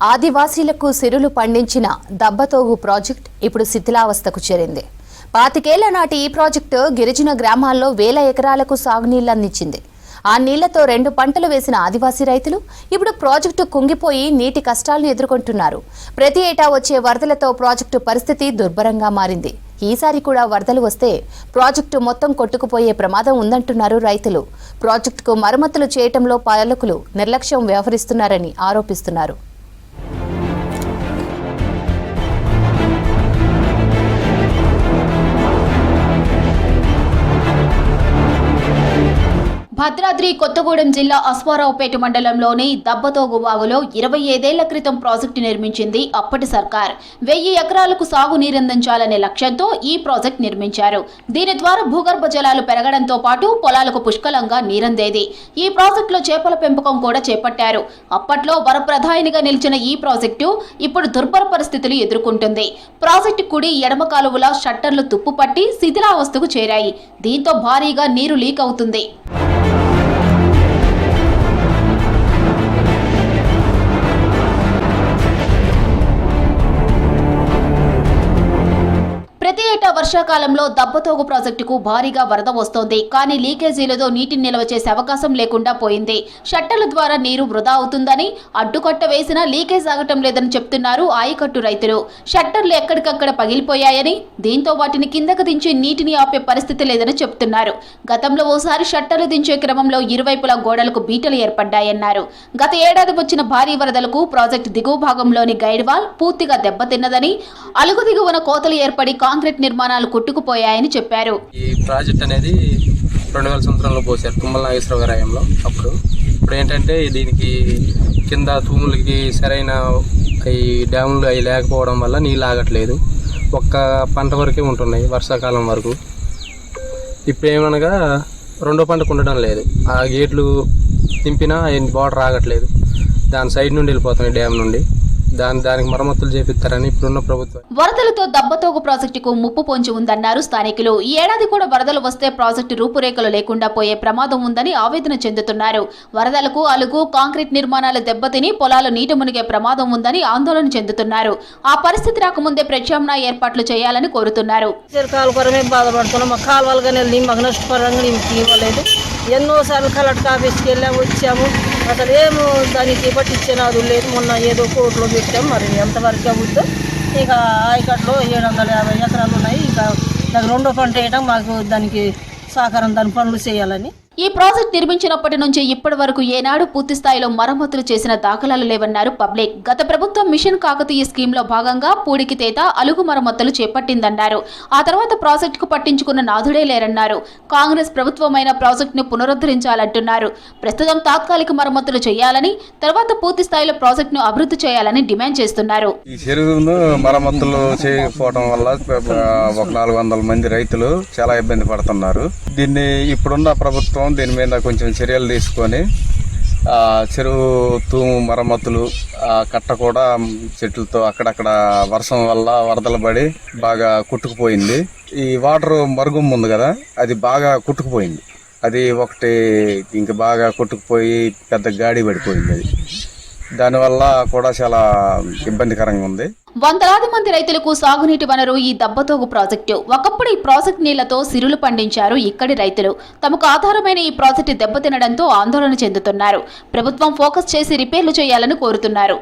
ఆదివాసీలకు సిరులు పండించిన దబ్బతోగు ప్రాజెక్ట్ ఇప్పుడు శిథిలావస్థకు చేరింది. 25 ఏళ్ల నాటి ఈ ప్రాజెక్టు గిరిజన గ్రామాల్లో వేల ఎకరాలకు సాగునీళ్లు అందించింది. ఆ నీళ్లతో 2 పంటలు వేసిన ఆదివాసీ రైతులు ఇప్పుడు ప్రాజెక్టు కుంగిపోయి నీటి కష్టాలను ఎదుర్కొంటున్నారు. ప్రతి ఏటా వచ్చే వరదలతో ప్రాజెక్టు పరిస్థితి దుర్భరంగా మారింది. ఈసారి కూడా వరదలు వస్తే ప్రాజెక్టు మొత్తం కొట్టుకుపోయే ప్రమాదం ఉందంటున్నారు రైతులు. ప్రాజెక్టుకు మరమ్మతులు చేయటంలో పాలకులు నిర్లక్ష్యం వ్యవహరిస్తున్నారని ఆరోపిస్తున్నారు. భద్రాద్రి కొత్తగూడెం జిల్లా అశ్వారావుపేట మండలంలోని దబ్బతోగు వాగులో 25 ఏళ్ల క్రితం ప్రాజెక్టు నిర్మించింది అప్పటి సర్కార్. 1000 ఎకరాలకు సాగు నీరందించాలనే లక్ష్యంతో ఈ ప్రాజెక్టు నిర్మించారు. దీని ద్వారా భూగర్భ జలాలు పెరగడంతో పాటు పొలాలకు పుష్కలంగా నీరందేది. ఈ ప్రాజెక్టులో చేపల పెంపకం కూడా చేపట్టారు. అప్పట్లో వరప్రధానిగా నిలిచిన ఈ ప్రాజెక్టు ఇప్పుడు దుర్భర పరిస్థితులు ఎదుర్కొంటుంది. ప్రాజెక్టు కుడి ఎడమ కాలువల షట్టర్లు తుప్పుపట్టి శిథిలావస్థకు చేరాయి. దీంతో భారీగా నీరు లీక్ అవుతుంది. ప్రతి ఏటా వర్షాకాలంలో దబ్బతోగు ప్రాజెక్టుకు భారీగా వరద వస్తోంది. కానీ లీకేజీలతో నీటిని నిల్వ చేసే అవకాశం లేకుండా పోయింది. షట్టర్ల ద్వారా నీరు వృధా అవుతుందని, అడ్డుకట్ట వేసినా లీకేజ్ ఆగటం లేదని చెప్తున్నారు ఆయకట్టు రైతులు. షట్టర్లు ఎక్కడికక్కడ పగిలిపోయాయని, దీంతో వాటిని కిందకు దించి నీటిని ఆపే పరిస్థితి లేదని చెప్తున్నారు. గతంలో ఓసారి షట్టర్లు దించే క్రమంలో ఇరువైపులా గోడలకు బీటలు ఏర్పడ్డాయన్నారు. గత ఏడాది వచ్చిన భారీ వరదలకు ప్రాజెక్టు దిగువ భాగంలోని గైడ్ వాల్ పూర్తిగా దెబ్బతిన్నదని, అలుగు దిగువన కోతలు ఏర్పడి కాంక్రీట్ నిర్మాణాలు కొట్టుకుపోయాయని చెప్పారు. ఈ ప్రాజెక్ట్ అనేది 2000 సంవత్సరంలో పోసారు తుమ్మల నాగేశ్వరరావు గారి హయాంలో. ఇప్పుడు ఏంటంటే దీనికి కింద తూములకి సరైన ఈ డ్యాములు అవి లేకపోవడం వల్ల నీళ్ళు ఆగట్లేదు. ఒక్క పంట వరకే ఉంటున్నాయి వర్షాకాలం వరకు. ఇప్పుడు ఏమనగా రెండో పంటకు ఉండడం లేదు. ఆ గేట్లు తింపినా వాటర్ ఆగట్లేదు. దాని సైడ్ నుండి వెళ్ళిపోతున్నాయి డ్యామ్ నుండి. దానికి మరమ్మతులు చేపిస్తారని ఇప్పుడున్న ప్రభుత్వం. వరదలతో దబ్బతోగు ప్రాజెక్టుకు ముప్పు పొంచి ఉందన్నారు స్థానికులు. ఈ ఏడాది కూడా వరదలు వస్తే ప్రాజెక్టు రూపురేఖలు లేకుండా పోయే ప్రమాదం ఉందని ఆవేదన చెందుతున్నారు. వరదలకు అలుగు కాంక్రీట్ నిర్మాణాలు దెబ్బతిని పొలాలు నీట మునిగే ప్రమాదం ఉందని ఆందోళన చెందుతున్నారు. ఆ పరిస్థితి రాకముందే ప్రత్యామ్నాయ ఏర్పాట్లు చేయాలని కోరుతున్నారు. ఎన్నోసార్లు కలెక్టర్ ఆఫీస్కి వెళ్ళాము, వచ్చాము. అసలు ఏమో దానికి పట్టించేనాదు లేదు. మొన్న ఏదో కోర్టులో పెట్టాము. మరి ఎంతవరకు అవుద్దో. ఇక ఆయకట్లో 750 ఎకరాలు ఉన్నాయి. ఇక దానికి రెండో పంట వేయడం మాకు దానికి సహకారం, దాని పనులు చేయాలని. ఈ ప్రాజెక్ట్ నిర్మించినప్పటి నుంచి ఇప్పటి వరకు ఏనాడు పూర్తి స్థాయిలో మరమ్మతులు చేసిన దాఖలాలు లేవన్నారు పబ్లిక్. గత ప్రభుత్వం మిషన్ కాకతీయ స్కీమ్ లో భాగంగా పూడికి తేత, అలుగు మరమ్మతులు చేపట్టిందన్నారు. ఆ తర్వాత ప్రాజెక్టుకు పట్టించుకున్న నాథుడే లేరన్నారు. కాంగ్రెస్ ప్రభుత్వమైన ప్రాజెక్టును పునరుద్ధరించాలంటున్నారు. ప్రస్తుతం తాత్కాలిక మరమ్మతులు చేయాలని, తర్వాత పూర్తి స్థాయిలో ప్రాజెక్టును అభివృద్ధి చేయాలని డిమాండ్ చేస్తున్నారు. ఈ చెరువును మరమ్మతులు చేయకపోవడం వల్ల ఒక 400 మంది రైతులు చాలా ఇబ్బంది పడుతున్నారు. దీన్ని ఇప్పుడున్న ప్రభుత్వం దీని మీద కొంచెం చర్యలు తీసుకొని చెరువు తూము మరమ్మతులు, కట్ట కూడా చెట్లతో అక్కడక్కడ వర్షం వల్ల వరదలు పడి బాగా కుట్టుకుపోయింది. ఈ వాటర్ మరుగుం ఉంది కదా, అది బాగా కుట్టుకుపోయింది. అది ఒకటి ఇంక బాగా కొట్టుకుపోయి పెద్ద గాడి పడిపోయింది. అది దానివల్ల కూడా చాలా ఇబ్బందికరంగా ఉంది. వందలాది మంది రైతులకు సాగునీటి వనరు ఈ దబ్బతోగు ప్రాజెక్టు. ఒకప్పుడు ఈ ప్రాజెక్టు నీళ్లతో సిరులు పండించారు ఇక్కడి రైతులు. తమకు ఆధారమైన ఈ ప్రాజెక్టు దెబ్బతినడంతో ఆందోళన చెందుతున్నారు. ప్రభుత్వం ఫోకస్ చేసి రిపేర్లు చేయాలని కోరుతున్నారు.